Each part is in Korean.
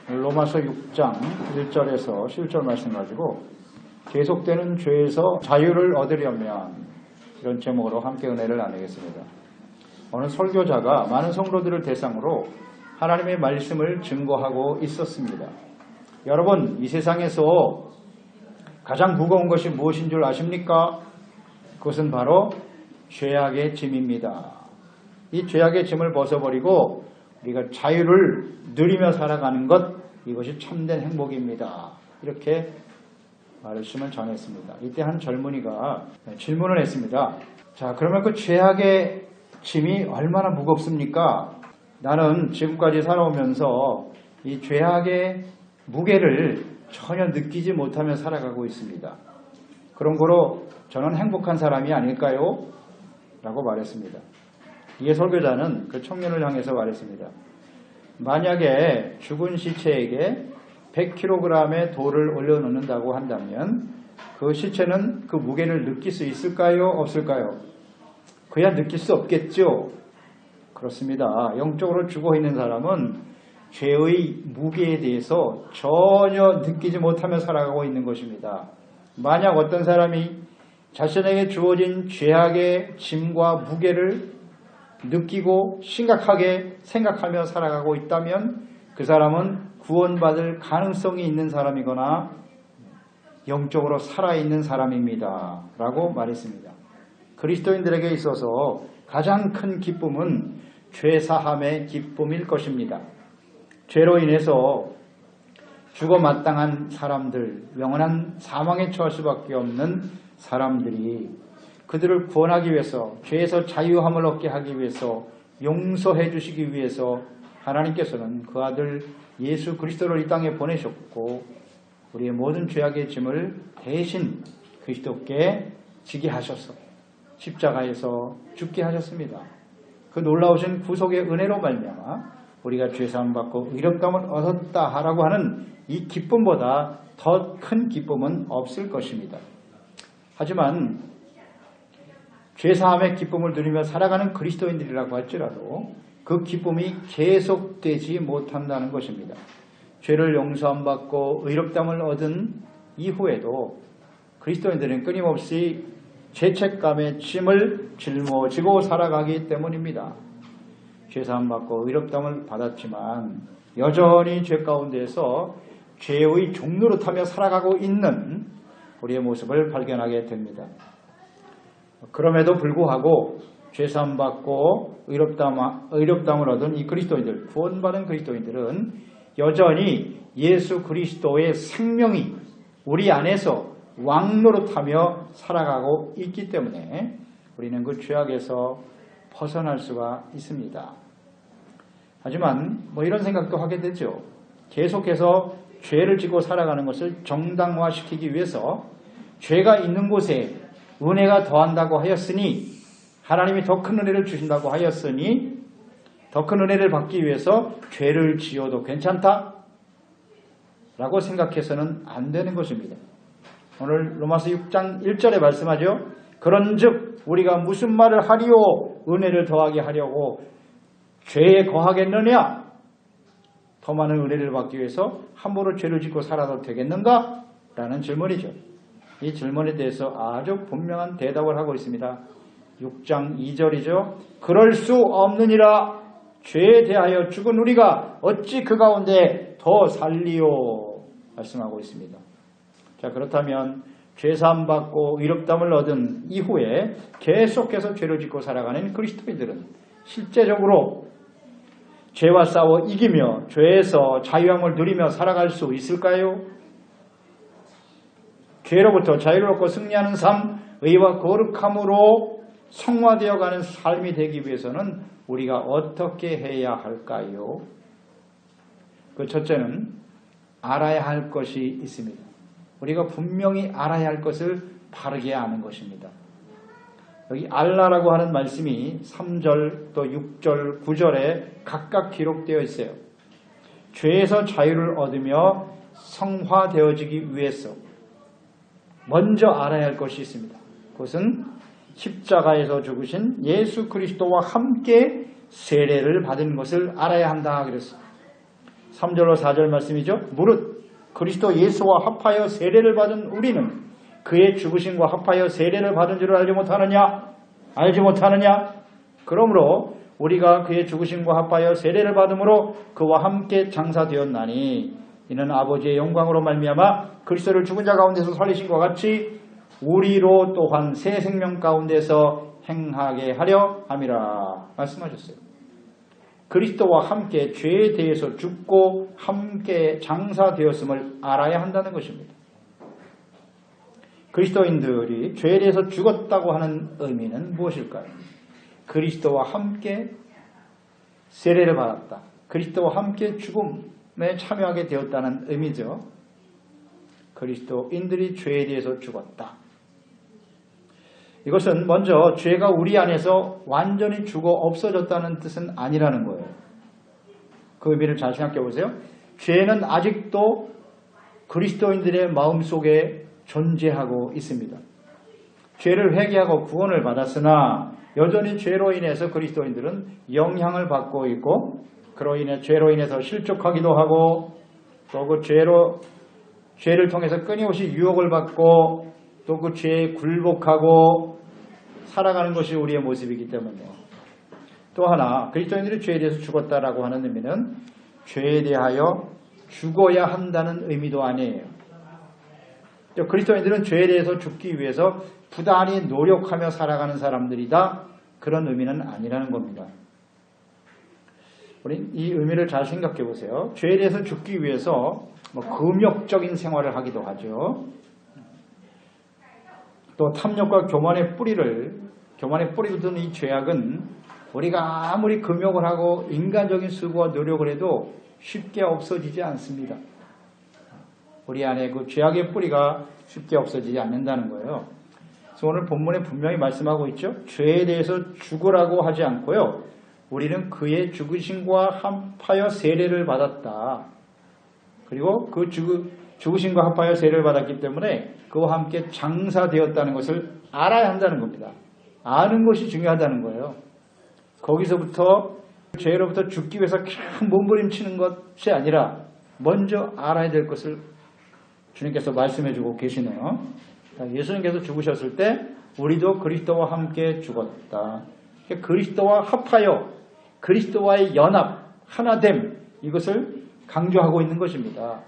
로마서 6장 1절에서 11절 말씀 가지고 계속되는 죄에서 자유를 얻으려면 이런 제목으로 함께 은혜를 나누겠습니다. 어느 설교자가 많은 성도들을 대상으로 하나님의 말씀을 증거하고 있었습니다. 여러분, 이 세상에서 가장 무거운 것이 무엇인 줄 아십니까? 그것은 바로 죄악의 짐입니다. 이 죄악의 짐을 벗어버리고 우리가 자유를 누리며 살아가는 것, 이것이 참된 행복입니다. 이렇게 말씀을 전했습니다. 이때 한 젊은이가 질문을 했습니다. 자, 그러면 그 죄악의 짐이 얼마나 무겁습니까? 나는 지금까지 살아오면서 이 죄악의 무게를 전혀 느끼지 못하며 살아가고 있습니다. 그런 거로 저는 행복한 사람이 아닐까요? 라고 말했습니다. 이에 설교자는 그 청년을 향해서 말했습니다. 만약에 죽은 시체에게 100kg의 돌을 올려놓는다고 한다면 그 시체는 그 무게를 느낄 수 있을까요? 없을까요? 그야 느낄 수 없겠죠. 그렇습니다. 영적으로 죽어있는 사람은 죄의 무게에 대해서 전혀 느끼지 못하며 살아가고 있는 것입니다. 만약 어떤 사람이 자신에게 주어진 죄악의 짐과 무게를 느끼고 심각하게 생각하며 살아가고 있다면 그 사람은 구원받을 가능성이 있는 사람이거나 영적으로 살아있는 사람입니다. 라고 말했습니다. 그리스도인들에게 있어서 가장 큰 기쁨은 죄사함의 기쁨일 것입니다. 죄로 인해서 죽어 마땅한 사람들, 영원한 사망에 처할 수밖에 없는 사람들이 그들을 구원하기 위해서, 죄에서 자유함을 얻게 하기 위해서, 용서해 주시기 위해서 하나님께서는 그 아들 예수 그리스도를 이 땅에 보내셨고 우리의 모든 죄악의 짐을 대신 그리스도께 지게 하셔서 십자가에서 죽게 하셨습니다. 그 놀라우신 구속의 은혜로 말미암아 우리가 죄사함 받고 의롭다함을 얻었다라고 하는 이 기쁨보다 더 큰 기쁨은 없을 것입니다. 하지만 죄사함의 기쁨을 누리며 살아가는 그리스도인들이라고 할지라도 그 기쁨이 계속되지 못한다는 것입니다. 죄를 용서함 받고 의롭다함을 얻은 이후에도 그리스도인들은 끊임없이 죄책감의 짐을 짊어지고 살아가기 때문입니다. 죄사함 받고 의롭다함을 받았지만 여전히 죄 가운데에서 죄의 종노릇하며 살아가고 있는 우리의 모습을 발견하게 됩니다. 그럼에도 불구하고 죄사함 받고 의롭다함을 얻은 이 그리스도인들, 구원받은 그리스도인들은 여전히 예수 그리스도의 생명이 우리 안에서 왕노릇하며 살아가고 있기 때문에 우리는 그 죄악에서 벗어날 수가 있습니다. 하지만 이런 생각도 하게 되죠. 계속해서 죄를 지고 살아가는 것을 정당화시키기 위해서 죄가 있는 곳에 은혜가 더한다고 하였으니, 하나님이 더 큰 은혜를 주신다고 하였으니 더 큰 은혜를 받기 위해서 죄를 지어도 괜찮다 라고 생각해서는 안 되는 것입니다. 오늘 로마서 6장 1절에 말씀하죠. 그런즉 우리가 무슨 말을 하리요? 은혜를 더하게 하려고 죄에 거하겠느냐? 더 많은 은혜를 받기 위해서 함부로 죄를 짓고 살아도 되겠는가? 라는 질문이죠. 이 질문에 대해서 아주 분명한 대답을 하고 있습니다. 6장 2절이죠. 그럴 수 없느니라. 죄에 대하여 죽은 우리가 어찌 그 가운데 더 살리요? 말씀하고 있습니다. 자, 그렇다면 죄사함 받고 의롭다함을 얻은 이후에 계속해서 죄를 짓고 살아가는 그리스도인들은 실제적으로 죄와 싸워 이기며 죄에서 자유함을 누리며 살아갈 수 있을까요? 죄로부터 자유를 얻고 승리하는 삶, 의와 거룩함으로 성화되어가는 삶이 되기 위해서는 우리가 어떻게 해야 할까요? 그 첫째는 알아야 할 것이 있습니다. 우리가 분명히 알아야 할 것을 바르게 아는 것입니다. 여기 알라라고 하는 말씀이 3절 또 6절 9절에 각각 기록되어 있어요. 죄에서 자유를 얻으며 성화되어지기 위해서 먼저 알아야 할 것이 있습니다. 그것은 십자가에서 죽으신 예수 그리스도와 함께 세례를 받은 것을 알아야 한다 그랬어요. 3절로 4절 말씀이죠. 무릇 그리스도 예수와 합하여 세례를 받은 우리는 그의 죽으심과 합하여 세례를 받은 줄을 알지 못하느냐? 알지 못하느냐? 그러므로 우리가 그의 죽으심과 합하여 세례를 받음으로 그와 함께 장사되었나니 이는 아버지의 영광으로 말미암아 그리스도를 죽은 자 가운데서 살리신 것 같이 우리로 또한 새 생명 가운데서 행하게 하려 함이라 말씀하셨어요. 그리스도와 함께 죄에 대해서 죽고 함께 장사되었음을 알아야 한다는 것입니다. 그리스도인들이 죄에 대해서 죽었다고 하는 의미는 무엇일까요? 그리스도와 함께 세례를 받았다. 그리스도와 함께 죽음에 참여하게 되었다는 의미죠. 그리스도인들이 죄에 대해서 죽었다. 이것은 먼저 죄가 우리 안에서 완전히 죽어 없어졌다는 뜻은 아니라는 거예요. 그 의미를 잘 생각해 보세요. 죄는 아직도 그리스도인들의 마음속에 존재하고 있습니다. 죄를 회개하고 구원을 받았으나 여전히 죄로 인해서 그리스도인들은 영향을 받고 있고 그로 인해 죄로 인해서 실족하기도 하고 또 그 죄를 통해서 끊임없이 유혹을 받고 또 그 죄에 굴복하고 살아가는 것이 우리의 모습이기 때문에 또 하나 그리스도인들이 죄에 대해서 죽었다라고 하는 의미는 죄에 대하여 죽어야 한다는 의미도 아니에요. 그리스도인들은 죄에 대해서 죽기 위해서 부단히 노력하며 살아가는 사람들이다. 그런 의미는 아니라는 겁니다. 우리 이 의미를 잘 생각해 보세요. 죄에 대해서 죽기 위해서 금욕적인 생활을 하기도 하죠. 또 탐욕과 교만의 뿌리를 둔 이 죄악은 우리가 아무리 금욕을 하고 인간적인 수고와 노력을 해도 쉽게 없어지지 않습니다. 우리 안에 그 죄악의 뿌리가 쉽게 없어지지 않는다는 거예요. 그래서 오늘 본문에 분명히 말씀하고 있죠. 죄에 대해서 죽으라고 하지 않고요. 우리는 그의 죽으심과 합하여 세례를 받았다. 그리고 그 죽으심과 합하여 세례를 받았기 때문에 그와 함께 장사되었다는 것을 알아야 한다는 겁니다. 아는 것이 중요하다는 거예요. 거기서부터 죄로부터 죽기 위해서 그냥 몸부림치는 것이 아니라 먼저 알아야 될 것을 주님께서 말씀해 주고 계시네요. 예수님께서 죽으셨을 때 우리도 그리스도와 함께 죽었다. 그리스도와 합하여 그리스도와의 연합, 하나됨 이것을 강조하고 있는 것입니다.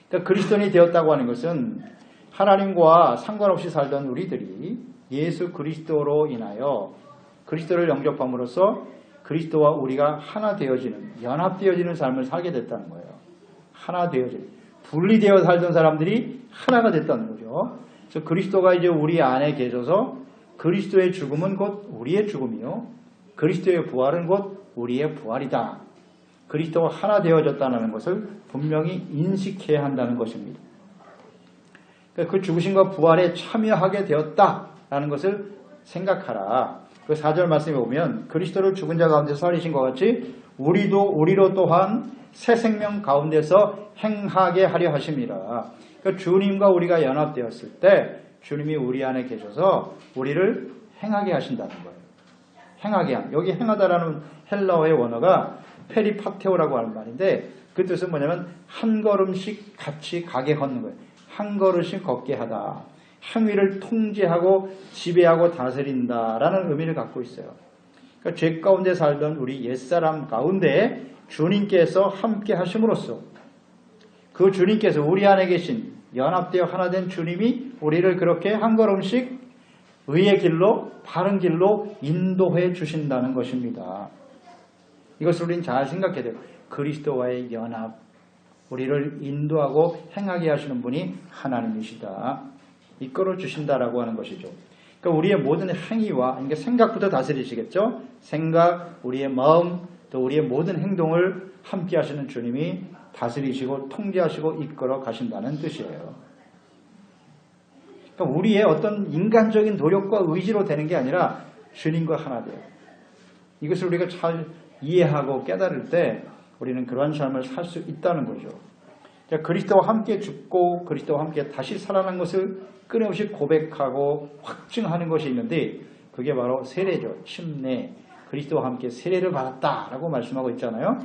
그러니까 그리스도인이 되었다고 하는 것은 하나님과 상관없이 살던 우리들이 예수 그리스도로 인하여 그리스도를 영접함으로써 그리스도와 우리가 하나 되어지는, 연합되어지는 삶을 살게 됐다는 거예요. 하나 되어지는. 분리되어 살던 사람들이 하나가 됐다는 거죠. 그래서 그리스도가 이제 우리 안에 계셔서 그리스도의 죽음은 곧 우리의 죽음이요. 그리스도의 부활은 곧 우리의 부활이다. 그리스도가 하나 되어졌다는 것을 분명히 인식해야 한다는 것입니다. 그 죽으심과 부활에 참여하게 되었다라는 것을 생각하라. 그 4절 말씀에 보면 그리스도를 죽은 자 가운데서 살리신 것 같이 우리로 또한 새 생명 가운데서 행하게 하려 하심이라. 그러니까 주님과 우리가 연합되었을 때 주님이 우리 안에 계셔서 우리를 행하게 하신다는 거예요. 행하게 함. 여기 행하다라는 헬라어의 원어가 페리파테오라고 하는 말인데 그 뜻은 뭐냐면 한 걸음씩 같이 가게 걷는 거예요. 한 걸음씩 걷게 하다. 행위를 통제하고 지배하고 다스린다라는 의미를 갖고 있어요. 그러니까 죄 가운데 살던 우리 옛사람 가운데 주님께서 함께 하심으로써 그 주님께서 우리 안에 계신 연합되어 하나 된 주님이 우리를 그렇게 한 걸음씩 의의 길로 바른 길로 인도해 주신다는 것입니다. 이것을 우리는 잘 생각해야 돼요. 그리스도와의 연합, 우리를 인도하고 행하게 하시는 분이 하나님이시다. 이끌어 주신다라고 하는 것이죠. 그러니까 우리의 모든 행위와 그러니까 생각부터 다스리시겠죠. 생각, 우리의 마음, 또 우리의 모든 행동을 함께 하시는 주님이 다스리시고 통제하시고 이끌어 가신다는 뜻이에요. 그러니까 우리의 어떤 인간적인 노력과 의지로 되는 게 아니라 주님과 하나 돼요. 이것을 우리가 잘 이해하고 깨달을 때 우리는 그러한 삶을 살 수 있다는 거죠. 그리스도와 함께 죽고 그리스도와 함께 다시 살아난 것을 끊임없이 고백하고 확증하는 것이 있는데 그게 바로 세례죠. 침례. 그리스도와 함께 세례를 받았다라고 말씀하고 있잖아요.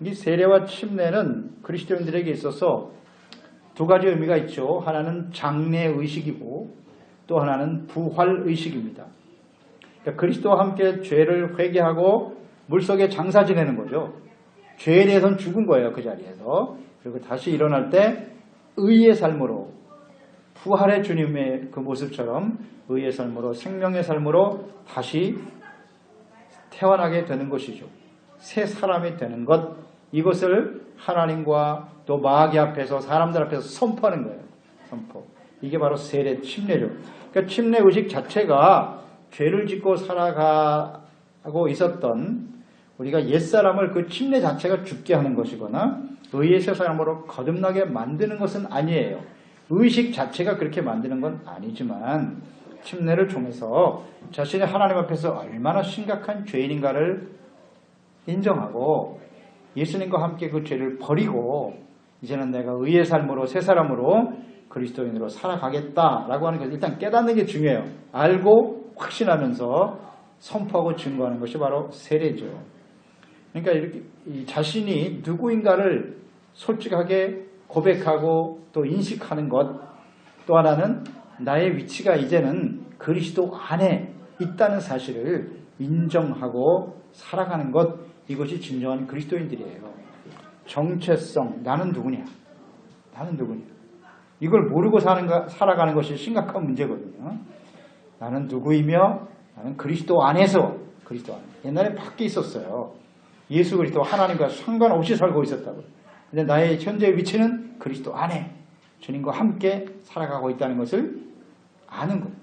이 세례와 침례는 그리스도인들에게 있어서 두 가지 의미가 있죠. 하나는 장래의식이고 또 하나는 부활의식입니다. 그러니까 그리스도와 함께 죄를 회개하고 물속에 장사 지내는 거죠. 죄에 대해서는 죽은 거예요. 그 자리에서. 그리고 다시 일어날 때 의의 삶으로 부활의 주님의 그 모습처럼 의의 삶으로 생명의 삶으로 다시 태어나게 되는 것이죠. 새 사람이 되는 것, 이것을 하나님과 또 마귀 앞에서 사람들 앞에서 선포하는 거예요. 선포. 이게 바로 세례 침례죠. 그러니까 침례 의식 자체가 죄를 짓고 살아가고 있었던 우리가 옛사람을 그 침례 자체가 죽게 하는 것이거나 의의 새 사람으로 거듭나게 만드는 것은 아니에요. 의식 자체가 그렇게 만드는 건 아니지만 침례를 통해서 자신이 하나님 앞에서 얼마나 심각한 죄인인가를 인정하고 예수님과 함께 그 죄를 버리고 이제는 내가 의의 삶으로 새 사람으로 그리스도인으로 살아가겠다라고 하는 것을 일단 깨닫는 게 중요해요. 알고 확신하면서 선포하고 증거하는 것이 바로 세례죠. 그러니까 이렇게 자신이 누구인가를 솔직하게 고백하고 또 인식하는 것, 또 하나는 나의 위치가 이제는 그리스도 안에 있다는 사실을 인정하고 살아가는 것, 이것이 진정한 그리스도인들이에요. 정체성, 나는 누구냐? 나는 누구냐? 이걸 모르고 살아가는 것이 심각한 문제거든요. 나는 누구이며 나는 그리스도 안에서, 그리스도 안에. 옛날에 밖에 있었어요. 예수 그리스도 하나님과 상관없이 살고 있었다고요. 근데 나의 현재 위치는 그리스도 안에 주님과 함께 살아가고 있다는 것을 아는 거예요.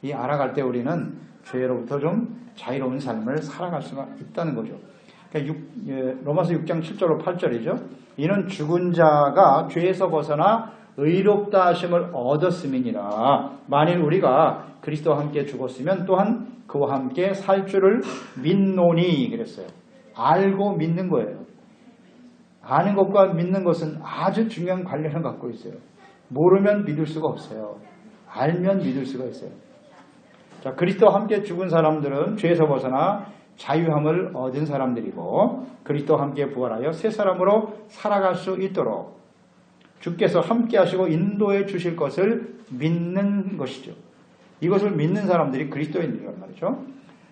이 알아갈 때 우리는 죄로부터 좀 자유로운 삶을 살아갈 수가 있다는 거죠. 그러니까 로마서 6장 7절로 8절이죠. 이는 죽은 자가 죄에서 벗어나 의롭다 하심을 얻었음이니라. 만일 우리가 그리스도와 함께 죽었으면 또한 그와 함께 살 줄을 믿노니 그랬어요. 알고 믿는 거예요. 아는 것과 믿는 것은 아주 중요한 관련을 갖고 있어요. 모르면 믿을 수가 없어요. 알면 믿을 수가 있어요. 자, 그리스도와 함께 죽은 사람들은 죄에서 벗어나 자유함을 얻은 사람들이고 그리스도와 함께 부활하여 새 사람으로 살아갈 수 있도록 주께서 함께 하시고 인도해 주실 것을 믿는 것이죠. 이것을 믿는 사람들이 그리스도인들이란 말이죠.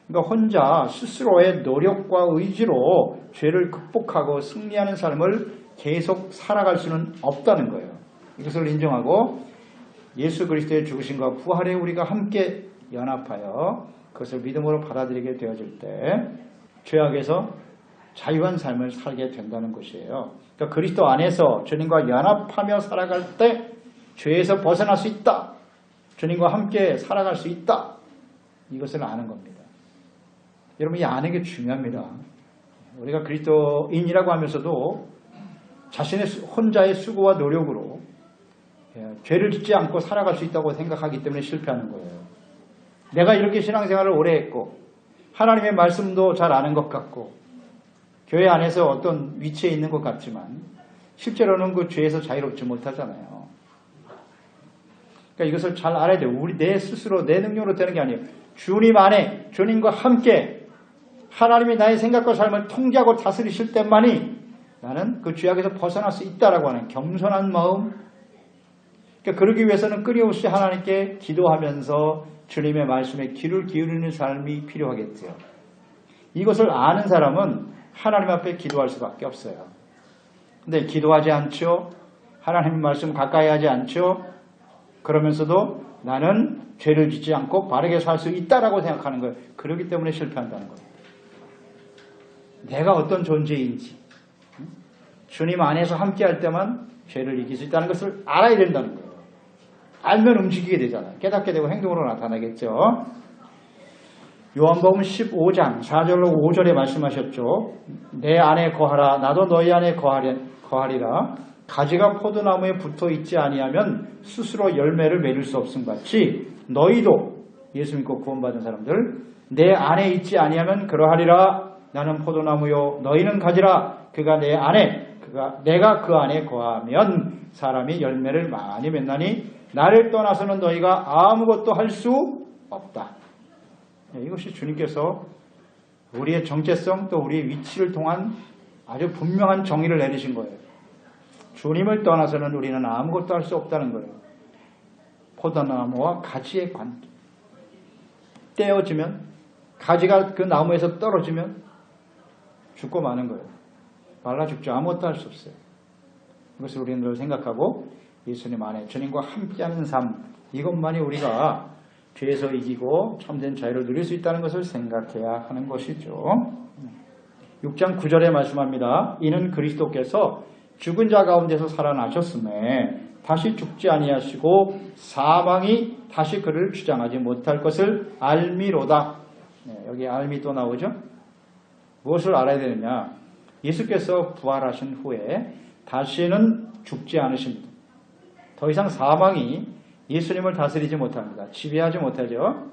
그러니까 혼자 스스로의 노력과 의지로 죄를 극복하고 승리하는 삶을 계속 살아갈 수는 없다는 거예요. 이것을 인정하고 예수 그리스도의 죽으심과 부활에 우리가 함께 연합하여 그것을 믿음으로 받아들이게 되어질 때 죄악에서 자유한 삶을 살게 된다는 것이에요. 그러니까 그리스도 안에서 주님과 연합하며 살아갈 때 죄에서 벗어날 수 있다. 주님과 함께 살아갈 수 있다. 이것을 아는 겁니다. 여러분, 이 아는 게 중요합니다. 우리가 그리스도인이라고 하면서도 자신의 혼자의 수고와 노력으로 죄를 짓지 않고 살아갈 수 있다고 생각하기 때문에 실패하는 거예요. 내가 이렇게 신앙생활을 오래 했고 하나님의 말씀도 잘 아는 것 같고 교회 안에서 어떤 위치에 있는 것 같지만 실제로는 그 죄에서 자유롭지 못하잖아요. 그러니까 이것을 잘 알아야 돼요. 우리 내 스스로 내 능력으로 되는 게 아니에요. 주님 안에 주님과 함께 하나님이 나의 생각과 삶을 통제하고 다스리실 때만이 나는 그 죄악에서 벗어날 수 있다라고 하는 겸손한 마음. 그러니까 그러기 위해서는 끊임없이 하나님께 기도하면서 주님의 말씀에 귀를 기울이는 삶이 필요하겠죠. 이것을 아는 사람은 하나님 앞에 기도할 수밖에 없어요. 근데 기도하지 않죠. 하나님의 말씀 가까이 하지 않죠. 그러면서도 나는 죄를 짓지 않고 바르게 살 수 있다라고 생각하는 거예요. 그렇기 때문에 실패한다는 거예요. 내가 어떤 존재인지 주님 안에서 함께할 때만 죄를 이길 수 있다는 것을 알아야 된다는 거예요. 알면 움직이게 되잖아요. 깨닫게 되고 행동으로 나타나겠죠. 요한복음 15장 4절로 5절에 말씀하셨죠. 내 안에 거하라 나도 너희 안에 거하리라. 가지가 포도나무에 붙어 있지 아니하면 스스로 열매를 맺을 수 없음 같이 너희도 예수 믿고 구원받은 사람들 내 안에 있지 아니하면 그러하리라. 나는 포도나무요 너희는 가지라. 그가 내 안에 내가 그 안에 거하면 사람이 열매를 많이 맺나니 나를 떠나서는 너희가 아무것도 할 수 없다. 이것이 주님께서 우리의 정체성 또 우리의 위치를 통한 아주 분명한 정의를 내리신 거예요. 주님을 떠나서는 우리는 아무것도 할 수 없다는 거예요. 포도나무와 가지의 관계. 떼어지면, 가지가 그 나무에서 떨어지면 죽고 마는 거예요. 말라 죽죠. 아무것도 할 수 없어요. 이것을 우리는 늘 생각하고 예수님 안에 주님과 함께하는 삶, 이것만이 우리가 죄에서 이기고 참된 자유를 누릴 수 있다는 것을 생각해야 하는 것이죠. 6장 9절에 말씀합니다. 이는 그리스도께서 죽은 자 가운데서 살아나셨음에 다시 죽지 아니하시고 사망이 다시 그를 주장하지 못할 것을 알미로다. 여기 알미 또 나오죠. 무엇을 알아야 되느냐. 예수께서 부활하신 후에 다시는 죽지 않으십니다. 더 이상 사망이 예수님을 다스리지 못합니다. 지배하지 못하죠.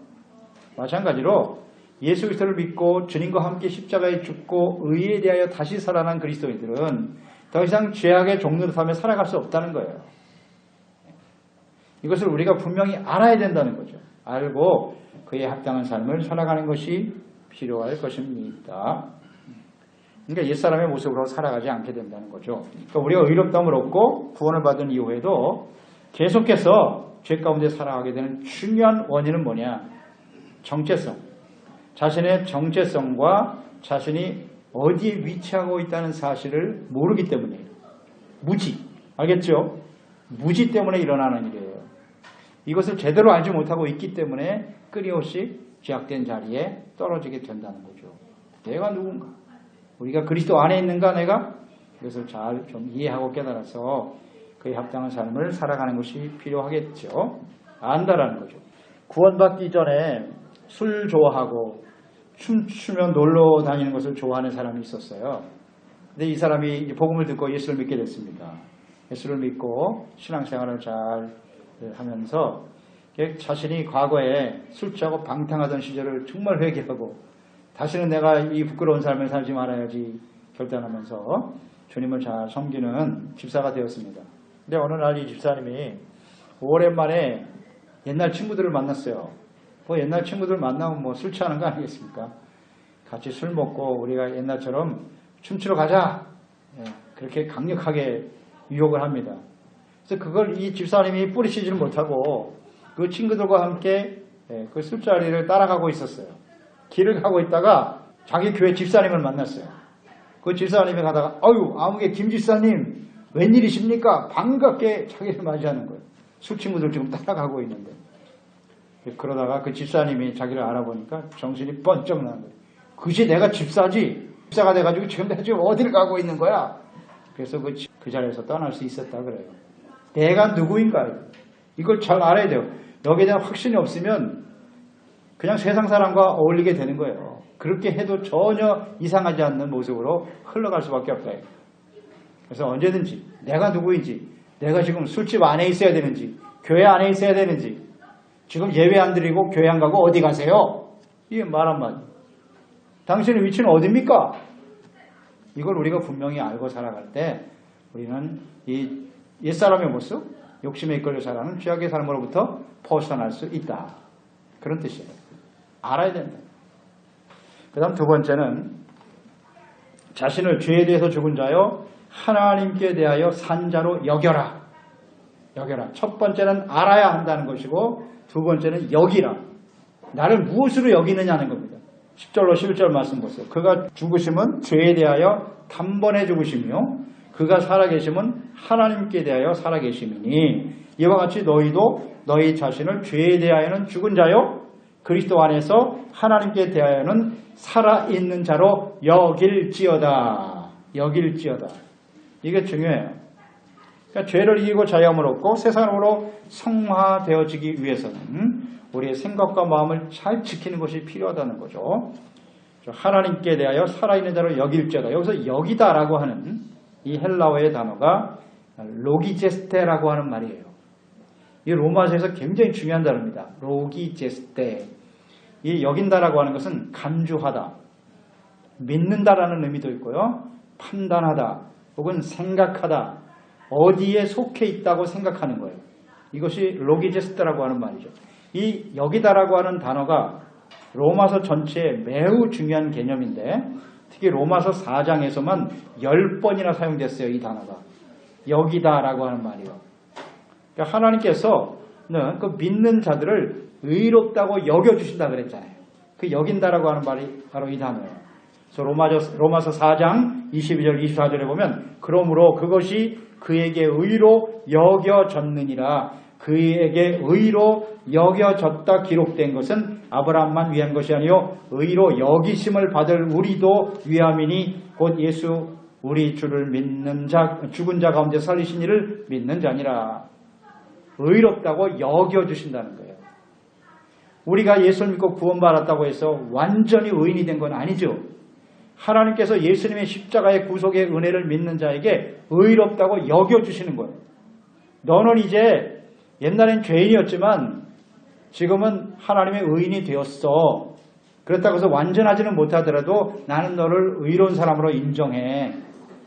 마찬가지로 예수 그리스도를 믿고 주님과 함께 십자가에 죽고 의에 대하여 다시 살아난 그리스도인들은 더 이상 죄악의 종로를 타며 살아갈 수 없다는 거예요. 이것을 우리가 분명히 알아야 된다는 거죠. 알고 그에 합당한 삶을 살아가는 것이 필요할 것입니다. 그러니까 옛사람의 모습으로 살아가지 않게 된다는 거죠. 그러니까 우리가 의롭다함을 얻고 구원을 받은 이후에도 계속해서 죄 가운데 살아가게 되는 중요한 원인은 뭐냐? 정체성. 자신의 정체성과 자신이 어디에 위치하고 있다는 사실을 모르기 때문이에요. 무지. 알겠죠? 무지 때문에 일어나는 일이에요. 이것을 제대로 알지 못하고 있기 때문에 끊임없이 죄악된 자리에 떨어지게 된다는 거죠. 내가 누군가? 우리가 그리스도 안에 있는가 내가? 이것을 잘 좀 이해하고 깨달아서 그에 합당한 삶을 살아가는 것이 필요하겠죠. 안다라는 거죠. 구원받기 전에 술 좋아하고 춤추며 놀러 다니는 것을 좋아하는 사람이 있었어요. 근데 이 사람이 복음을 듣고 예수를 믿게 됐습니다. 예수를 믿고 신앙생활을 잘 하면서 자신이 과거에 술 취하고 방탕하던 시절을 정말 회개하고 다시는 내가 이 부끄러운 삶을 살지 말아야지 결단하면서 주님을 잘 섬기는 집사가 되었습니다. 근데 어느 날 이 집사님이 오랜만에 옛날 친구들을 만났어요. 뭐 옛날 친구들 만나면 뭐 술 취하는 거 아니겠습니까? 같이 술 먹고 우리가 옛날처럼 춤추러 가자. 그렇게 강력하게 유혹을 합니다. 그래서 그걸 이 집사님이 뿌리치지를 못하고 그 친구들과 함께 그 술자리를 따라가고 있었어요. 길을 가고 있다가 자기 교회 집사님을 만났어요. 그 집사님이 가다가 아유 아무개 김 집사님 웬일이십니까? 반갑게 자기를 맞이하는 거예요. 술 친구들 지금 따라가고 있는데. 그러다가 그 집사님이 자기를 알아보니까 정신이 번쩍 나는 거예요. 그지 내가 집사지. 집사가 돼가지고 지금 내가 지금 어디를 가고 있는 거야. 그래서 그 자리에서 떠날 수 있었다 그래요. 내가 누구인가 이걸 잘 알아야 돼요. 여기에 대한 확신이 없으면 그냥 세상 사람과 어울리게 되는 거예요. 그렇게 해도 전혀 이상하지 않는 모습으로 흘러갈 수밖에 없다. 그래서 언제든지 내가 누구인지, 내가 지금 술집 안에 있어야 되는지, 교회 안에 있어야 되는지, 지금 예배 안 드리고 교회 안 가고 어디 가세요? 이게 말 한마디. 당신의 위치는 어디입니까? 이걸 우리가 분명히 알고 살아갈 때 우리는 이 옛사람의 모습, 욕심에 이끌려 살아가는 죄악의 삶으로부터 벗어날 수 있다. 그런 뜻이에요. 알아야 된다. 그 다음 두 번째는 자신을 죄에 대해서 죽은 자여 하나님께 대하여 산 자로 여겨라. 여겨라. 첫 번째는 알아야 한다는 것이고 두 번째는 여기라. 나를 무엇으로 여기느냐는 겁니다. 10절로 11절 말씀 보세요. 그가 죽으심은 죄에 대하여 단번에 죽으시며 그가 살아계심은 하나님께 대하여 살아계심이니 이와 같이 너희도 너희 자신을 죄에 대하여는 죽은 자요 그리스도 안에서 하나님께 대하여는 살아있는 자로 여길지어다. 여길지어다. 이게 중요해요. 그러니까 죄를 이기고 자유함을 얻고 새 사람으로 성화되어지기 위해서는 우리의 생각과 마음을 잘 지키는 것이 필요하다는 거죠. 하나님께 대하여 살아있는 자로 여길지어다. 여기서 여기다라고 하는 이 헬라어의 단어가 로기제스테라고 하는 말이에요. 이 로마서에서 굉장히 중요한 단어입니다. 로기제스테. 이 여긴다라고 하는 것은 간주하다, 믿는다라는 의미도 있고요. 판단하다, 혹은 생각하다, 어디에 속해 있다고 생각하는 거예요. 이것이 로기제스테라고 하는 말이죠. 이 여기다라고 하는 단어가 로마서 전체에 매우 중요한 개념인데 특히 로마서 4장에서만 10번이나 사용됐어요. 이 단어가. 여기다라고 하는 말이요. 그러니까 하나님께서는 그 믿는 자들을 의롭다고 여겨주신다 그랬잖아요. 그 여긴다라고 하는 말이 바로 이 단어예요. 그래서 로마서 4장 22절 24절에 보면 그러므로 그것이 그에게 의로 여겨졌느니라. 그에게 의로 여겨졌다 기록된 것은 아브라함만 위한 것이 아니요 의로 여기심을 받을 우리도 위함이니 곧 예수 우리 주를 믿는 자 죽은 자 가운데 살리신 이를 믿는 자니라. 의롭다고 여겨주신다는 거예요. 우리가 예수를 믿고 구원받았다고 해서 완전히 의인이 된 건 아니죠. 하나님께서 예수님의 십자가의 구속의 은혜를 믿는 자에게 의롭다고 여겨주시는 거예요. 너는 이제 옛날엔 죄인이었지만 지금은 하나님의 의인이 되었어. 그렇다고 해서 완전하지는 못하더라도 나는 너를 의로운 사람으로 인정해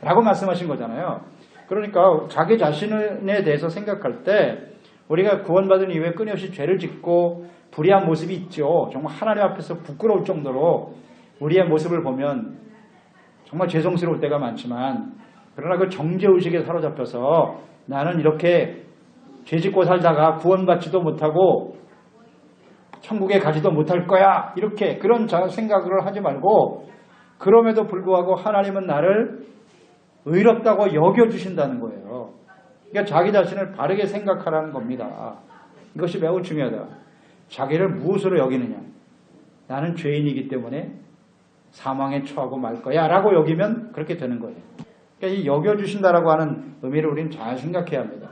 라고 말씀하신 거잖아요. 그러니까 자기 자신에 대해서 생각할 때 우리가 구원받은 이후에 끊임없이 죄를 짓고 불의한 모습이 있죠. 정말 하나님 앞에서 부끄러울 정도로 우리의 모습을 보면 정말 죄송스러울 때가 많지만 그러나 그 정죄의식에 사로잡혀서 나는 이렇게 죄짓고 살다가 구원받지도 못하고 천국에 가지도 못할 거야. 이렇게 그런 생각을 하지 말고 그럼에도 불구하고 하나님은 나를 의롭다고 여겨주신다는 거예요. 그러니까 자기 자신을 바르게 생각하라는 겁니다. 이것이 매우 중요하다. 자기를 무엇으로 여기느냐. 나는 죄인이기 때문에 사망에 처하고 말 거야 라고 여기면 그렇게 되는 거예요. 그러니까 이 여겨주신다라고 하는 의미를 우리는 잘 생각해야 합니다.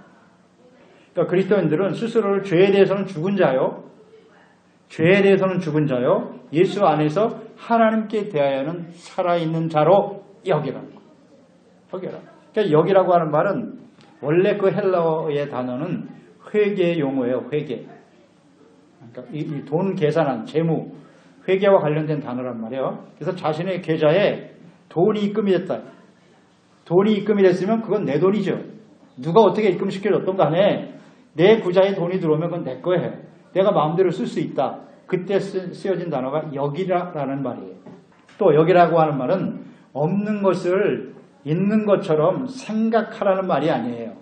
그러니까 그리스도인들은 스스로를 죄에 대해서는 죽은 자요. 죄에 대해서는 죽은 자요. 예수 안에서 하나님께 대하여는 살아있는 자로 여기라는 거예요. 여기라. 그러니까 여기라고 하는 말은 원래 그 헬라어의 단어는 회계의 용어예요. 회계. 그러니까 이 돈 계산한 재무, 회계와 관련된 단어란 말이에요. 그래서 자신의 계좌에 돈이 입금이 됐다. 돈이 입금이 됐으면 그건 내 돈이죠. 누가 어떻게 입금시켜줬던 간에 내 구자에 돈이 들어오면 그건 내 거예요. 내가 마음대로 쓸 수 있다. 그때 쓰여진 단어가 여기라라는 말이에요. 또 여기라고 하는 말은 없는 것을 있는 것처럼 생각하라는 말이 아니에요.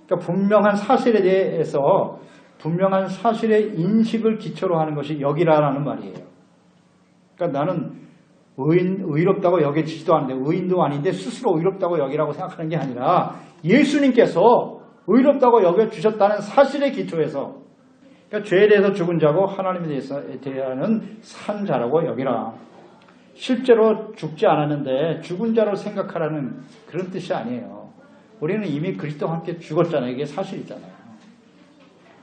그러니까 분명한 사실에 대해서 분명한 사실의 인식을 기초로 하는 것이 여기라는 말이에요. 그러니까 나는 의롭다고 여겨지지도 않는데 의인도 아닌데 스스로 의롭다고 여기라고 생각하는 게 아니라 예수님께서 의롭다고 여겨주셨다는 사실의 기초에서 그러니까 죄에 대해서 죽은 자고 하나님에 대해서는 산 자라고 여기라. 실제로 죽지 않았는데 죽은 자로 생각하라는 그런 뜻이 아니에요. 우리는 이미 그리스도와 함께 죽었잖아요. 이게 사실이잖아요.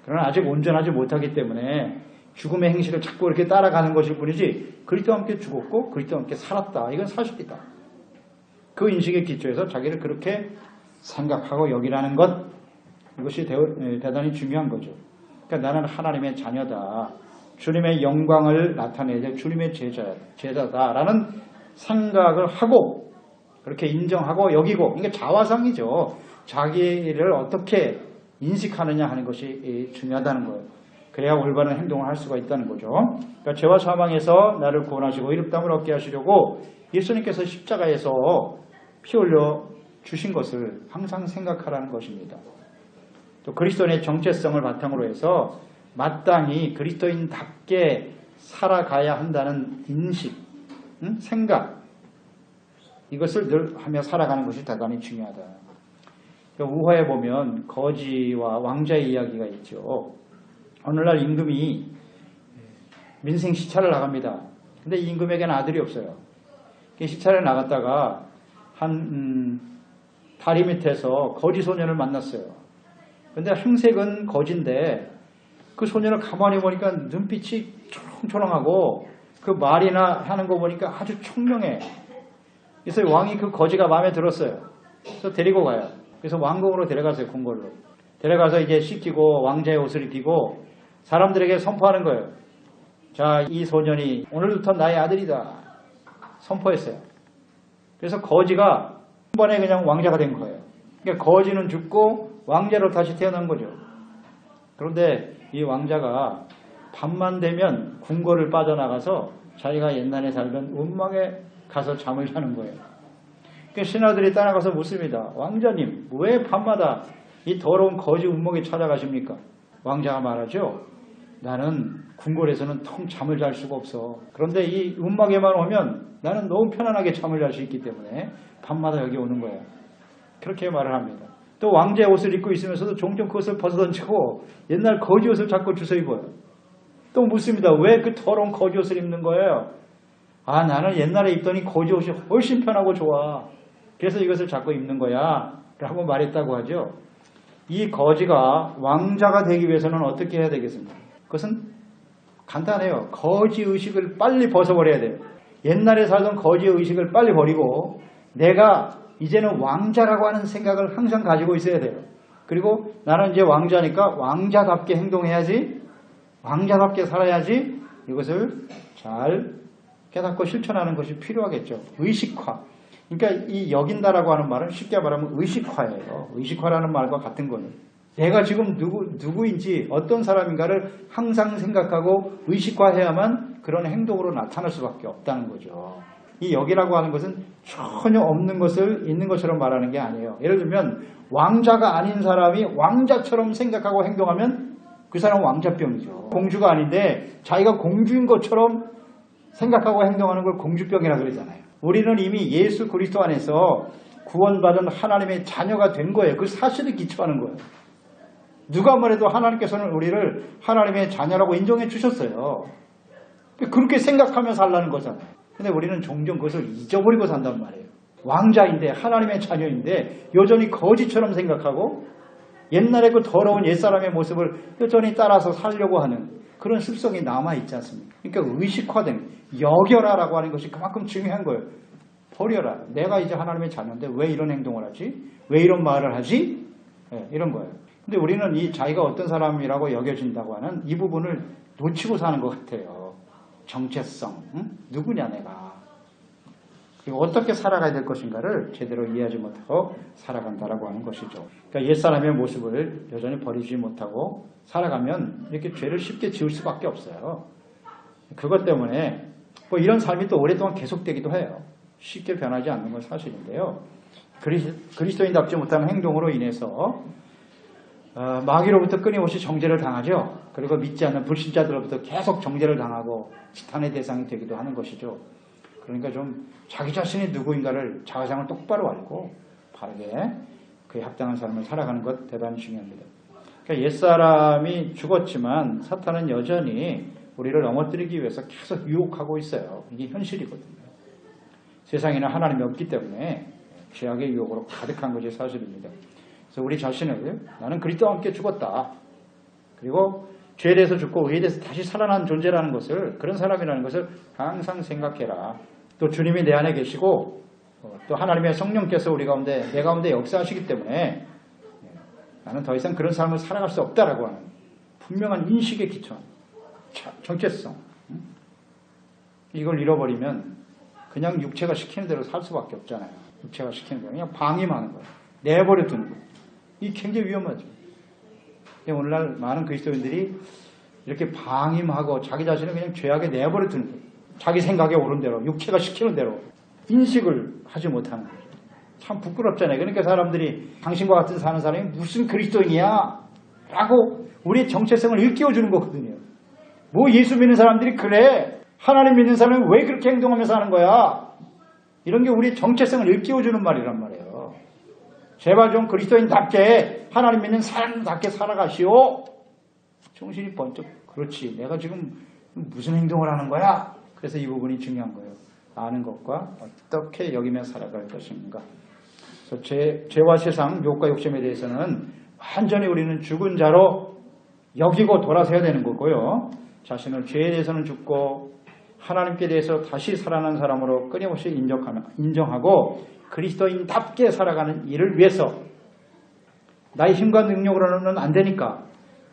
그러나 아직 온전하지 못하기 때문에 죽음의 행실을 자꾸 이렇게 따라가는 것일 뿐이지 그리스도와 함께 죽었고 그리스도와 함께 살았다. 이건 사실이다. 그 인식의 기초에서 자기를 그렇게 생각하고 여기라는 것 이것이 대단히 중요한 거죠. 그러니까 나는 하나님의 자녀다. 주님의 영광을 나타내야 될 주님의 제자다라는 생각을 하고 그렇게 인정하고 여기고 이게 자화상이죠. 자기를 어떻게 인식하느냐 하는 것이 중요하다는 거예요. 그래야 올바른 행동을 할 수가 있다는 거죠. 그러니까 죄와 사망에서 나를 구원하시고 의롭다함을 얻게 하시려고 예수님께서 십자가에서 피 흘려 주신 것을 항상 생각하라는 것입니다. 또 그리스도인의 정체성을 바탕으로 해서 마땅히 그리스도인답게 살아가야 한다는 인식, 생각 이것을 늘 하며 살아가는 것이 대단히 중요하다. 우화에 보면 거지와 왕자의 이야기가 있죠. 오늘날 임금이 민생 시찰을 나갑니다. 근데 임금에게는 아들이 없어요. 시찰에 나갔다가 한 다리 밑에서 거지 소년을 만났어요. 근데 행색은 거지인데 그 소년을 가만히 보니까 눈빛이 초롱초롱하고 그 말이나 하는 거 보니까 아주 총명해. 그래서 왕이 그 거지가 마음에 들었어요. 그래서 데리고 가요. 그래서 왕궁으로 데려갔어요. 궁궐로. 데려가서 이제 씻기고 왕자의 옷을 입히고 사람들에게 선포하는 거예요. 자, 이 소년이 오늘부터 나의 아들이다. 선포했어요. 그래서 거지가 한 번에 그냥 왕자가 된 거예요. 그러니까 거지는 죽고 왕자로 다시 태어난 거죠. 그런데 이 왕자가 밤만 되면 궁궐을 빠져나가서 자기가 옛날에 살던 운막에 가서 잠을 자는 거예요. 그러니까 신하들이 따라가서 묻습니다. 왕자님, 왜 밤마다 이 더러운 거지 운목에 찾아가십니까? 왕자가 말하죠. 나는 궁궐에서는 텅 잠을 잘 수가 없어. 그런데 이 운막에만 오면 나는 너무 편안하게 잠을 잘 수 있기 때문에 밤마다 여기 오는 거야. 그렇게 말을 합니다. 또 왕자의 옷을 입고 있으면서도 종종 그것을 벗어던지고 옛날 거지 옷을 자꾸 주워 입어요. 또 묻습니다. 왜 그 더러운 거지 옷을 입는 거예요? 아, 나는 옛날에 입더니 거지 옷이 훨씬 편하고 좋아. 그래서 이것을 자꾸 입는 거야. 라고 말했다고 하죠. 이 거지가 왕자가 되기 위해서는 어떻게 해야 되겠습니까? 그것은 간단해요. 거지 의식을 빨리 벗어버려야 돼요. 옛날에 살던 거지 의식을 빨리 버리고 내가 이제는 왕자라고 하는 생각을 항상 가지고 있어야 돼요. 그리고 나는 이제 왕자니까 왕자답게 행동해야지, 왕자답게 살아야지, 이것을 잘 깨닫고 실천하는 것이 필요하겠죠. 의식화. 그러니까 이 여긴다라고 하는 말은 쉽게 말하면 의식화예요. 의식화라는 말과 같은 거예요. 내가 지금 누구인지 어떤 사람인가를 항상 생각하고 의식화해야만 그런 행동으로 나타날 수밖에 없다는 거죠. 이 여기라고 하는 것은 전혀 없는 것을 있는 것처럼 말하는 게 아니에요. 예를 들면 왕자가 아닌 사람이 왕자처럼 생각하고 행동하면 그 사람은 왕자병이죠. 공주가 아닌데 자기가 공주인 것처럼 생각하고 행동하는 걸 공주병이라 그러잖아요. 우리는 이미 예수 그리스도 안에서 구원받은 하나님의 자녀가 된 거예요. 그 사실에 기초하는 거예요. 누가 말해도 하나님께서는 우리를 하나님의 자녀라고 인정해 주셨어요. 그렇게 생각하며 살라는 거잖아요. 근데 우리는 종종 그것을 잊어버리고 산단 말이에요. 왕자인데 하나님의 자녀인데 여전히 거지처럼 생각하고 옛날에 그 더러운 옛사람의 모습을 여전히 따라서 살려고 하는 그런 습성이 남아있지 않습니까? 그러니까 의식화된 여겨라라고 하는 것이 그만큼 중요한 거예요. 버려라. 내가 이제 하나님의 자녀인데 왜 이런 행동을 하지? 왜 이런 말을 하지? 네, 이런 거예요. 근데 우리는 이 자기가 어떤 사람이라고 여겨진다고 하는 이 부분을 놓치고 사는 것 같아요. 정체성. 응? 누구냐 내가. 그리고 어떻게 살아가야 될 것인가를 제대로 이해하지 못하고 살아간다라고 하는 것이죠. 그러니까 옛사람의 모습을 여전히 버리지 못하고 살아가면 이렇게 죄를 쉽게 지을 수밖에 없어요. 그것 때문에 뭐 이런 삶이 또 오랫동안 계속되기도 해요. 쉽게 변하지 않는 건 사실인데요. 그리스도인답지 못한 행동으로 인해서 마귀로부터 끊임없이 정죄를 당하죠. 그리고 믿지 않는 불신자들로부터 계속 정죄를 당하고 지탄의 대상이 되기도 하는 것이죠. 그러니까 좀 자기 자신이 누구인가를 자아상을 똑바로 알고 바르게 그에 합당한 삶을 살아가는 것 대단히 중요합니다. 그러니까 옛사람이 죽었지만 사탄은 여전히 우리를 넘어뜨리기 위해서 계속 유혹하고 있어요. 이게 현실이거든요. 세상에는 하나님이 없기 때문에 죄악의 유혹으로 가득한 것이 사실입니다. 그래서 우리 자신을 나는 그리스도와 함께 죽었다. 그리고 죄에 대해서 죽고 의에 대해서 다시 살아난 존재라는 것을, 그런 사람이라는 것을 항상 생각해라. 또 주님이 내 안에 계시고 또 하나님의 성령께서 우리 가운데, 내 가운데 역사하시기 때문에 나는 더 이상 그런 삶을 살아갈 수 없다라고 하는 분명한 인식에 기초한 정체성. 이걸 잃어버리면 그냥 육체가 시키는 대로 살 수밖에 없잖아요. 육체가 시키는 대로 그냥 방임하는 거예요. 내버려 두는 거예요. 이게 굉장히 위험하죠. 오늘날 많은 그리스도인들이 이렇게 방임하고 자기 자신을 그냥 죄악에 내버려 두는 거예요. 자기 생각에 오른 대로, 육체가 시키는 대로 인식을 하지 못하는 거죠. 참 부끄럽잖아요. 그러니까 사람들이 당신과 같은 사는 사람이 무슨 그리스도인이야? 라고 우리의 정체성을 일깨워주는 거거든요. 뭐 예수 믿는 사람들이 그래? 하나님 믿는 사람이 왜 그렇게 행동하며 사는 거야? 이런 게 우리의 정체성을 일깨워주는 말이란 말이에요. 제발 좀 그리스도인답게 하나님 믿는 사람답게 살아가시오. 정신이 번쩍. 그렇지. 내가 지금 무슨 행동을 하는 거야? 그래서 이 부분이 중요한 거예요. 아는 것과 어떻게 여기며 살아갈 것인가. 그래서 죄와 세상, 욕과 욕심에 대해서는 완전히 우리는 죽은 자로 여기고 돌아서야 되는 거고요. 자신을 죄에 대해서는 죽고 하나님께 대해서 다시 살아난 사람으로 끊임없이 인정하고 그리스도인답게 살아가는 일을 위해서 나의 힘과 능력으로는 안 되니까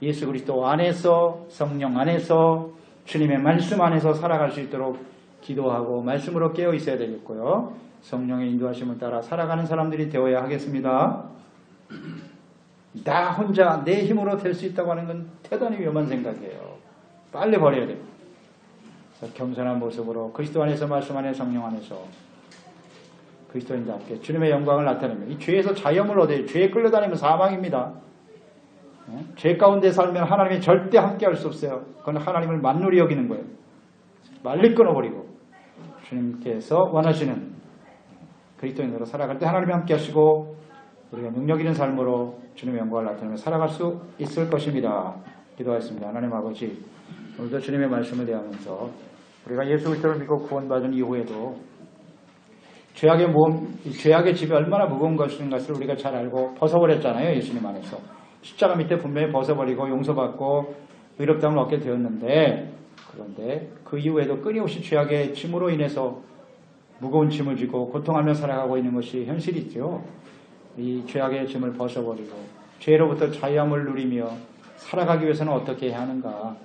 예수 그리스도 안에서, 성령 안에서, 주님의 말씀 안에서 살아갈 수 있도록 기도하고 말씀으로 깨어 있어야 되겠고요. 성령의 인도하심을 따라 살아가는 사람들이 되어야 하겠습니다. 나 혼자 내 힘으로 될 수 있다고 하는 건 대단히 위험한 생각이에요. 빨리 버려야 돼요. 겸손한 모습으로 그리스도 안에서, 말씀 안에서, 성령 안에서 그리스도인답게 주님의 영광을 나타내며 이 죄에서 자유함을 얻어야 죄에 끌려다니면 사망입니다. 죄 가운데 살면 하나님이 절대 함께할 수 없어요. 그건 하나님을 만누리 여기는 거예요. 말리 끊어버리고 주님께서 원하시는 그리스도인으로 살아갈 때 하나님이 함께하시고 우리가 능력 있는 삶으로 주님의 영광을 나타내며 살아갈 수 있을 것입니다. 기도하겠습니다. 하나님 아버지, 오늘도 주님의 말씀을 대하면서 우리가 예수 그리스도를 믿고 구원받은 이후에도 죄악의 집이 얼마나 무거운 것인 것을 우리가 잘 알고 벗어버렸잖아요. 예수님 안에서. 십자가 밑에 분명히 벗어버리고 용서받고 의롭다함을 얻게 되었는데, 그런데 그 이후에도 끊임없이 죄악의 짐으로 인해서 무거운 짐을 지고 고통하며 살아가고 있는 것이 현실이죠. 이 죄악의 짐을 벗어버리고 죄로부터 자유함을 누리며 살아가기 위해서는 어떻게 해야 하는가,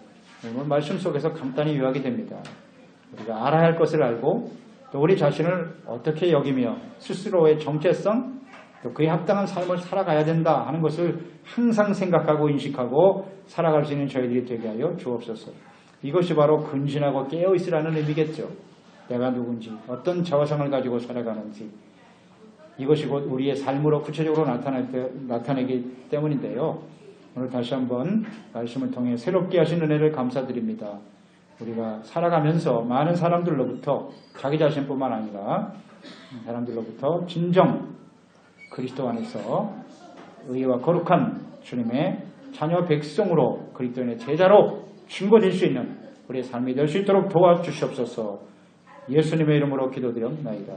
오늘 말씀 속에서 간단히 요약이 됩니다. 우리가 알아야 할 것을 알고 또 우리 자신을 어떻게 여기며 스스로의 정체성 또 그에 합당한 삶을 살아가야 된다 하는 것을 항상 생각하고 인식하고 살아갈 수 있는 저희들이 되게 하여 주옵소서. 이것이 바로 근신하고 깨어있으라는 의미겠죠. 내가 누군지, 어떤 자화상을 가지고 살아가는지, 이것이 곧 우리의 삶으로 구체적으로 나타내기 때문인데요. 오늘 다시 한번 말씀을 통해 새롭게 하신 은혜를 감사드립니다. 우리가 살아가면서 많은 사람들로부터, 자기 자신뿐만 아니라 사람들로부터 진정 그리스도 안에서 의와 거룩한 주님의 자녀 백성으로 그리스도인의 제자로 증거될 수 있는 우리의 삶이 될 수 있도록 도와주시옵소서. 예수님의 이름으로 기도드립니다.